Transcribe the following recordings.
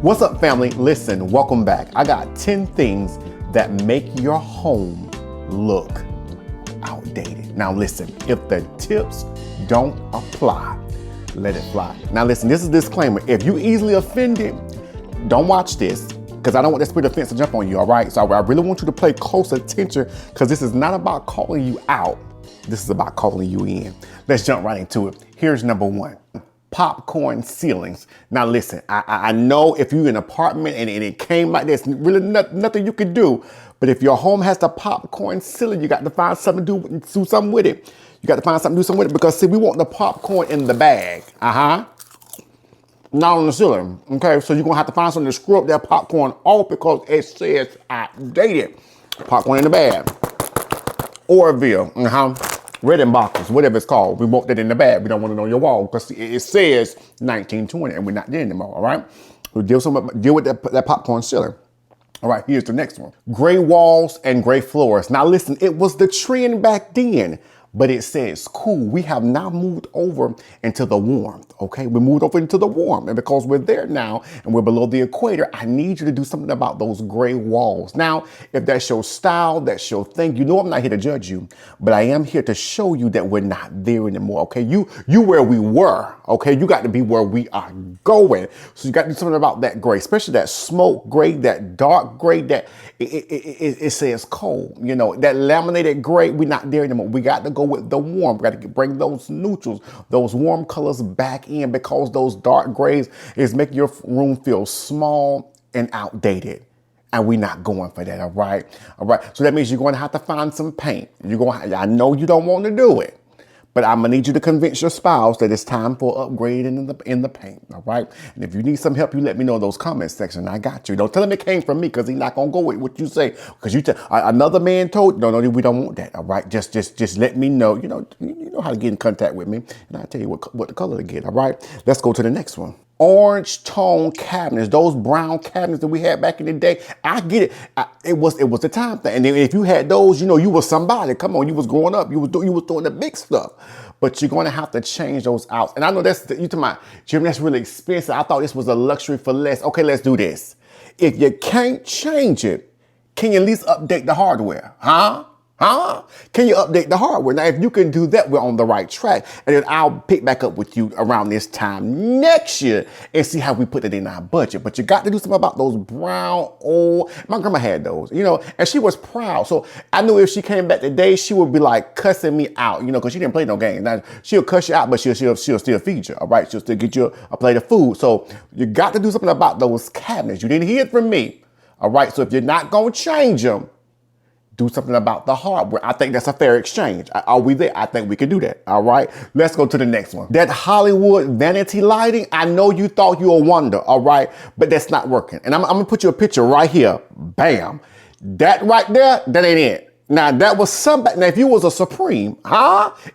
What's up, family? Listen, welcome back. I got 10 things that make your home look outdated. Now listen, if the tips don't apply, let it fly. Now listen, this is a disclaimer. If you easily offended, don't watch this, because I don't want that spirit of offense to jump on you, all right? So I really want you to pay close attention, because this is not about calling you out. This is about calling you in. Let's jump right into it. Here's number one. Popcorn ceilings. Now listen, I know if you're in an apartment and it came like this, really nothing you can do. But if your home has the popcorn ceiling, you got to find something to do something with it. You got to find something to do something with it, because see, we want the popcorn in the bag. Not on the ceiling. Okay, so you're gonna have to find something to screw up that popcorn off, because it says outdated. Popcorn in the bag. Orville. Red boxes, whatever it's called. We want that in the bag. We don't want it on your wall, because it says 1920 and we're not there anymore, all right? So deal with that popcorn ceiling. All right, here's the next one. Gray walls and gray floors. Now listen, it was the trend back then, but it says cool. We have now moved over into the warmth, okay? We moved over into the warmth, and because we're there now and we're below the equator, I need you to do something about those gray walls. Now, if that's your style, that's your thing, you know I'm not here to judge you, but I am here to show you that we're not there anymore, okay? You where we were, okay? You got to be where we are going. So you got to do something about that gray, especially that smoke gray, that dark gray, that it says cold, you know, that laminated gray, we're not there anymore. We got to go with the warm. We got to bring those neutrals, those warm colors back in, because those dark grays is making your room feel small and outdated. And we're not going for that, all right? All right, so that means you're going to have to find some paint. I know you don't want to do it, but I'm gonna need you to convince your spouse that it's time for upgrading in the paint, all right? And if you need some help, you let me know in those comments section. I got you. Don't tell him it came from me, because he's not gonna go with what you say. Because another man told, no, we don't want that, all right? Just let me know. You know how to get in contact with me, and I'll tell you what the color to get, all right? Let's go to the next one. Orange tone cabinets, those brown cabinets that we had back in the day. I get it. It was the time thing. And then if you had those, you know, you was somebody. Come on, you was growing up. You was doing the big stuff. But you're going to have to change those out. And I know you talking about, Jim, that's really expensive. I thought this was a luxury for less. Okay, let's do this. If you can't change it, can you at least update the hardware? Can you update the hardware? Now, if you can do that, we're on the right track. And then I'll pick back up with you around this time next year and see how we put it in our budget. But you got to do something about those brown old, my grandma had those, you know, and she was proud. So I knew if she came back today, she would be like cussing me out, you know, because she didn't play no games. Now, she'll cuss you out, but she'll still feed you, all right? She'll still get you a plate of food. So you got to do something about those cabinets. You didn't hear it from me, all right? So if you're not going to change them, do something about the hardware. I think that's a fair exchange. Are we there? I think we can do that. All right. Let's go to the next one. That Hollywood vanity lighting. I know you thought you were a wonder. All right. But that's not working. And I'm going to put you a picture right here. Bam. That right there, that ain't it. Now that was somebody. Now if you was a Supreme,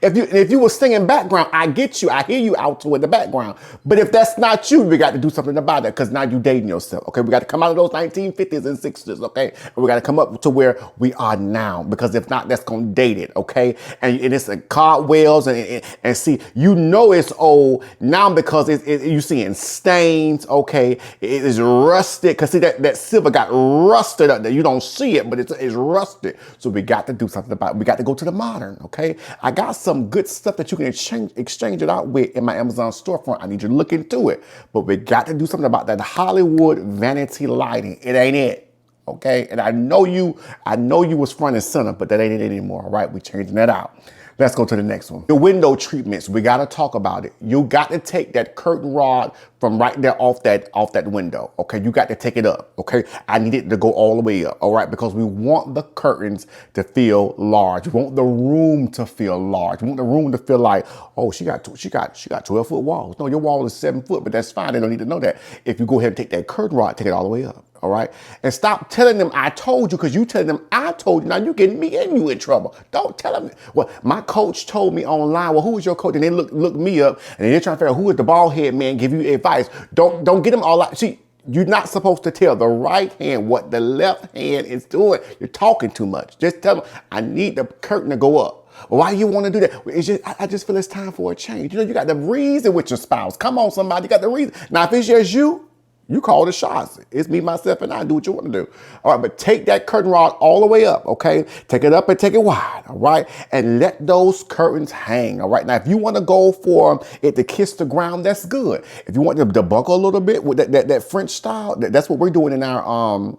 if you was singing background, I get you. I hear you out to in the background. But if that's not you, we got to do something about it, because now you dating yourself. Okay, we got to come out of those 1950s and 60s. Okay, and we got to come up to where we are now, because if not, that's gonna date it. Okay, and it's a cartwheels and see, you know it's old now, because you seeing stains. Okay, it is rusted, because see that silver got rusted up there. You don't see it, but it's rusted. So we got to do something about it. We got to go to the modern, okay? I got some good stuff that you can exchange it out with in my Amazon storefront. I need you to look into it. But we got to do something about that Hollywood vanity lighting. It ain't it, okay? And I know you was front and center, but that ain't it anymore, all right? We changing that out. Let's go to the next one. The window treatments, we gotta talk about it. You got to take that curtain rod from right there off that window, okay? You got to take it up, okay? I need it to go all the way up, all right? Because we want the curtains to feel large. We want the room to feel large. We want the room to feel like, oh, she got 12-foot walls. No, your wall is 7 foot, but that's fine. They don't need to know that. If you go ahead and take that curtain rod, take it all the way up. All right. And stop telling them I told you, because you telling them I told you. Now you're getting me and you in trouble. Don't tell them. Well, my coach told me online. Well, who is your coach? And they look me up and they're trying to figure out who is the bald head man, give you advice. Don't get them all out. See, you're not supposed to tell the right hand what the left hand is doing. You're talking too much. Just tell them I need the curtain to go up. Well, why do you want to do that? It's just, I just feel it's time for a change. You know, you got the reason with your spouse. Come on, somebody. You got the reason. Now, if it's just you You call the shots. It's me, myself, and I. Do what you want to do. All right, but take that curtain rod all the way up, okay? Take it up and take it wide, all right? And let those curtains hang, all right? Now, if you want to go for it to kiss the ground, that's good. If you want them to buckle a little bit with that French style, that's what we're doing in our,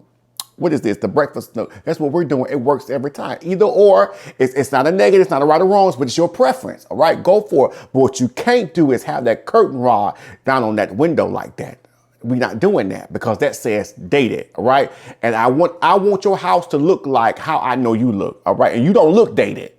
what is this? The breakfast nook. That's what we're doing. It works every time. Either or, it's not a negative, it's not a right or wrong, but it's your preference, all right? Go for it. But what you can't do is have that curtain rod down on that window like that. We're not doing that because that says dated, all right? And I want your house to look like how I know you look, all right? And you don't look dated.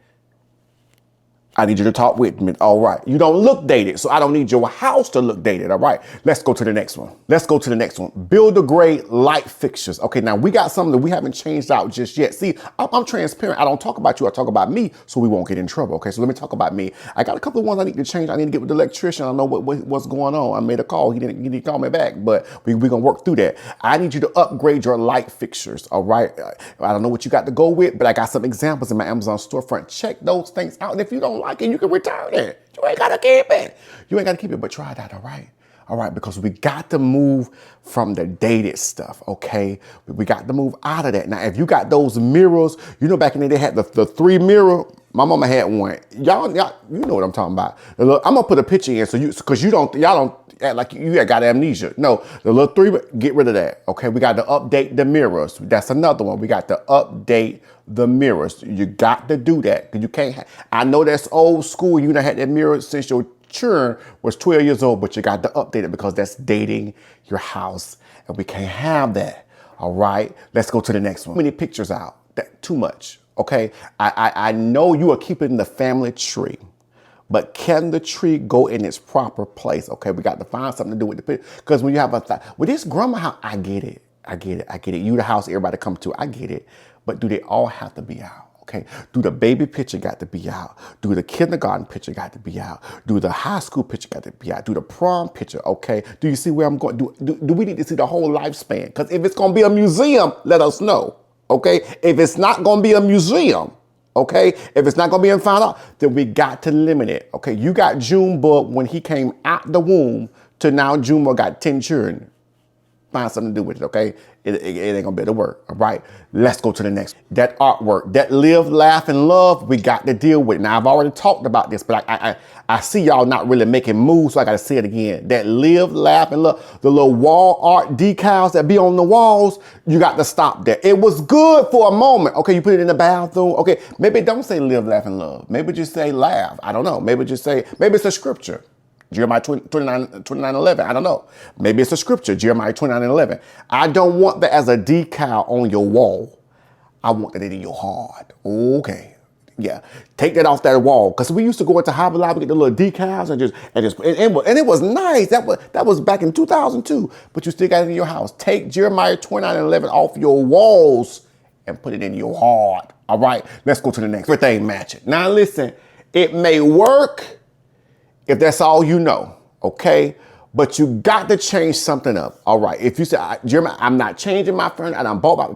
I need you to talk with me. All right. You don't look dated, so I don't need your house to look dated. All right. Let's go to the next one. Let's go to the next one. Builder grade light fixtures. Okay. Now we got something that we haven't changed out just yet. See, I'm transparent. I don't talk about you. I talk about me so we won't get in trouble. Okay. So let me talk about me. I got a couple of ones I need to change. I need to get with the electrician. I don't know what's going on. I made a call. He didn't call me back, but we're going to work through that. I need you to upgrade your light fixtures. All right. I don't know what you got to go with, but I got some examples in my Amazon storefront. Check those things out. And if you don't like it, you can return it. You ain't gotta keep it. You ain't gotta keep it, but try that, all right? All right, because we got to move from the dated stuff, okay? We got to move out of that. Now, if you got those mirrors, you know back in the day they had the 3 mirror. My mama had one. Y'all, you know what I'm talking about. Look, I'm gonna put a picture in so because y'all don't act like you got amnesia. No, the little 3, get rid of that. Okay, we got to update the mirrors. That's another one. We got to update the mirrors. You got to do that because you can't. I know that's old school. You done had that mirror since your children was 12 years old, but you got to update it because that's dating your house, and we can't have that. All right, let's go to the next one. Many pictures out. That too much. Okay, I know you are keeping the family tree, but can the tree go in its proper place? Okay, we got to find something to do with the picture. Because when you have with this grandma house, I get it. You the house everybody come to, I get it. But do they all have to be out? Okay, do the baby picture got to be out? Do the kindergarten picture got to be out? Do the high school picture got to be out? Do the prom picture, okay? Do you see where I'm going? Do we need to see the whole lifespan? Because if it's going to be a museum, let us know. Okay, if it's not going to be a museum, okay, if it's not going to be in fine art, then we got to limit it. Okay, you got Junebug when he came out the womb to now Junebug got 10 children. Find something to do with it, okay? It ain't gonna be able to work, all right? Let's go to the next. That artwork, that live, laugh, and love, we got to deal with it. Now, I've already talked about this, but I see y'all not really making moves, so I gotta say it again. That live, laugh, and love, the little wall art decals that be on the walls, you got to stop that. It was good for a moment, okay? You put it in the bathroom, okay? Maybe don't say live, laugh, and love. Maybe just say laugh. I don't know. Maybe just say, maybe it's a scripture. Jeremiah 29:11. I don't know. Maybe it's a scripture, Jeremiah 29:11. I don't want that as a decal on your wall. I want that in your heart. Okay. Yeah. Take that off that wall. Because we used to go into Hobby Lobby, get the little decals and it was nice. That was back in 2002. But you still got it in your house. Take Jeremiah 29:11 off your walls and put it in your heart. All right. Let's go to the next. Everything matching. Now listen, it may work if that's all you know, okay? But you got to change something up, all right? If you say, Jeremiah, I'm not changing my furniture,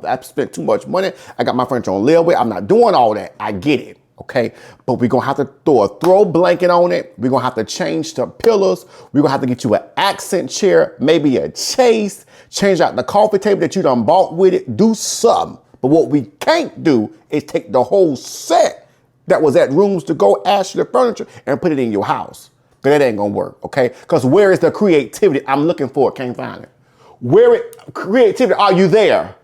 I've spent too much money, I got my furniture on layaway, I'm not doing all that, I get it, okay? But we're gonna have to throw a throw blanket on it, we're gonna have to change the pillars, we're gonna have to get you an accent chair, maybe a chase, change out the coffee table that you done bought with it, do something. But what we can't do is take the whole set that was at Rooms to Go Ashley Furniture and put it in your house. That ain't gonna work, okay? Because where is the creativity? I'm looking for it, can't find it. Creativity, are you there?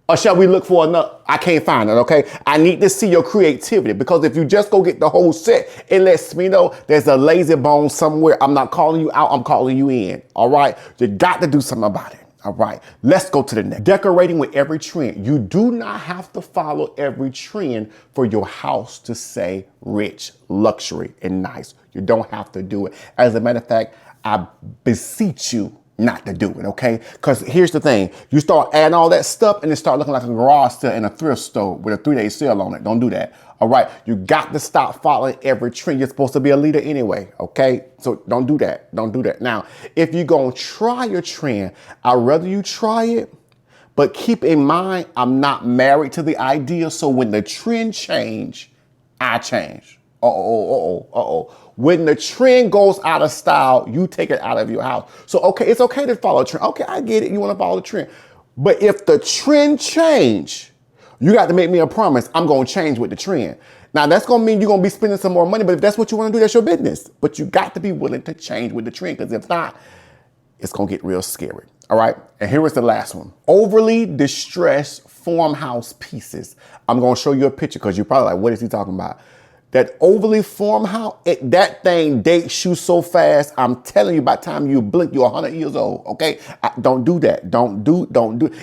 Or shall we look for another? I can't find it, okay? I need to see your creativity because if you just go get the whole set, it lets me know there's a lazy bone somewhere. I'm not calling you out, I'm calling you in, all right? You got to do something about it. All right, let's go to the next. Decorating with every trend. You do not have to follow every trend for your house to say rich, luxury, and nice. You don't have to do it. As a matter of fact, I beseech you not to do it, okay? Because here's the thing. You start adding all that stuff and it start looking like a garage sale in a thrift store with a 3-day sale on it. Don't do that. All right, you got to stop following every trend. You're supposed to be a leader anyway, okay? So don't do that. Don't do that. Now, if you're going to try a trend, I'd rather you try it, but keep in mind, I'm not married to the idea. So when the trend change, I change, When the trend goes out of style, you take it out of your house. So, okay, it's okay to follow a trend. Okay, I get it. You want to follow the trend. But if the trend change, you got to make me a promise. I'm going to change with the trend. Now, that's going to mean you're going to be spending some more money. But if that's what you want to do, that's your business. But you got to be willing to change with the trend. Because if not, it's going to get real scary. All right. And here is the last one. Overly distressed farmhouse pieces. I'm going to show you a picture because you're probably like, what is he talking about? That overly farmhouse, that thing dates you so fast. I'm telling you, by the time you blink, you're 100 years old. Okay. Don't do that. Don't do.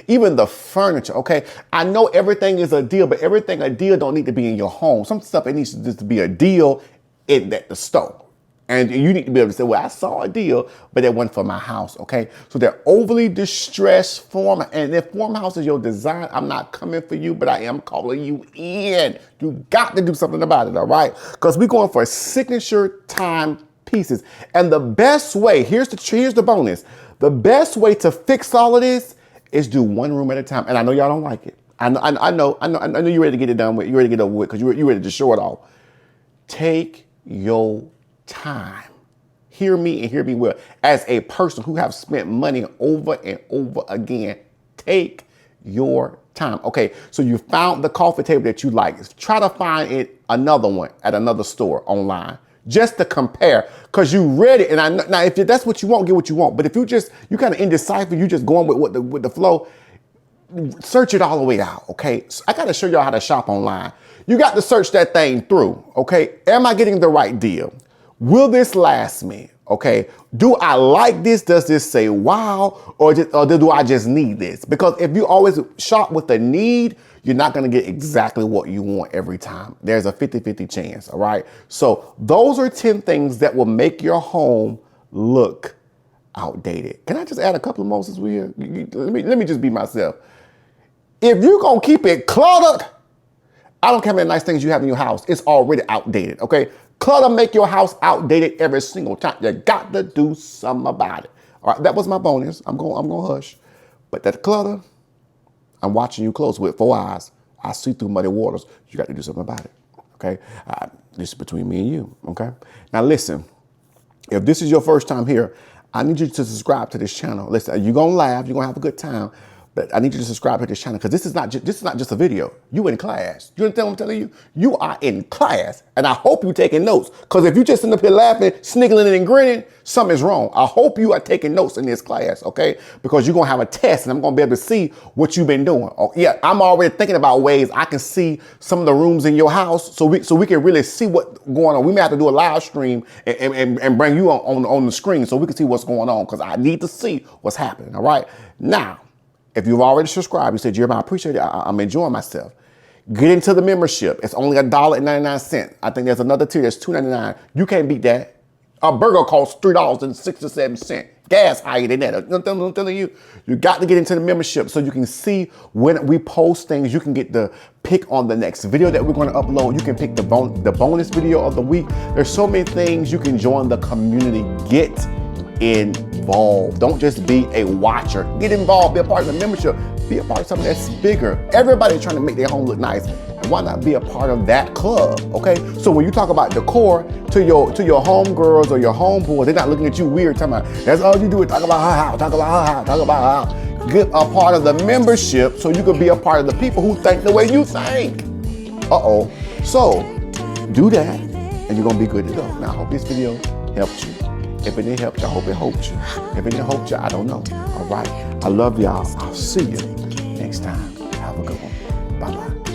Even the furniture. Okay. I know everything is a deal, but everything a deal don't need to be in your home. Some stuff, it needs to just be a deal at the store. And you need to be able to say, well, I saw a deal, but it wasn't for my house, okay? So they're overly distressed form. And if farmhouse is your design, I'm not coming for you, but I am calling you in. You got to do something about it, all right? Because we're going for signature time pieces. And the best way, here's the bonus. The best way to fix all of this is do one room at a time. And I know y'all don't like it. I know you're ready to get it done with. You're ready to get over with because you're ready to show it off. Take your time. Hear me and hear me well. As a person who have spent money over and over again, take your time. Okay, so you found the coffee table that you like. Try to find another one at another store online just to compare because you read it. And now if that's what you want, get what you want. But if you kind of indecisive, you just going with the flow, search it all the way out. Okay, so I got to show y'all how to shop online. You got to search that thing through. Okay, am I getting the right deal? Will this last me? Okay. Do I like this? Does this say wow? Or do I just need this? Because if you always shop with a need, you're not going to get exactly what you want every time. There's a 50-50 chance. All right. So those are 10 things that will make your home look outdated. Can I just add a couple of more since we're here? Let me just be myself. If you're going to keep it cluttered, I don't care how many nice things you have in your house. It's already outdated. Okay. Clutter make your house outdated every single time. You got to do something about it. All right, that was my bonus. I'm going to hush. But that clutter, I'm watching you close with 4 eyes. I see through muddy waters. You got to do something about it. Okay, this is between me and you. Okay. Now listen, if this is your first time here, I need you to subscribe to this channel. Listen, you're gonna laugh. You're gonna have a good time. But I need you to subscribe to this channel because this is not just a video. You in class. You understand what I'm telling you? You are in class. And I hope you're taking notes. Because if you just sitting up here laughing, sniggling and grinning, something is wrong. I hope you are taking notes in this class, okay? Because you're going to have a test and I'm going to be able to see what you've been doing. Oh, yeah, I'm already thinking about ways I can see some of the rooms in your house so we can really see what's going on. We may have to do a live stream and bring you on the screen so we can see what's going on because I need to see what's happening, all right? Now, if you've already subscribed, you said, Jeremiah, I appreciate it. I'm enjoying myself. Get into the membership. It's only $1.99. I think there's another tier that's $2.99. You can't beat that. A burger costs $3.67. Gas higher than that. I'm telling you, you got to get into the membership so you can see when we post things. You can get the pick on the next video that we're going to upload. You can pick the bonus video of the week. There's so many things you can join the community. Get involved. Don't just be a watcher. Get involved. Be a part of the membership. Be a part of something that's bigger. Everybody's trying to make their home look nice. And why not be a part of that club? Okay. So when you talk about decor to your homegirls or your homeboys, they're not looking at you weird. Talking about that's all you do is talk about her house, talk about her house, talk about her house. Get a part of the membership so you can be a part of the people who think the way you think. So do that and you're gonna be good to go. Now I hope this video helped you. If it didn't help you, I hope it helped you. If it didn't help you, I don't know. All right. I love y'all. I'll see you next time. Have a good one. Bye-bye.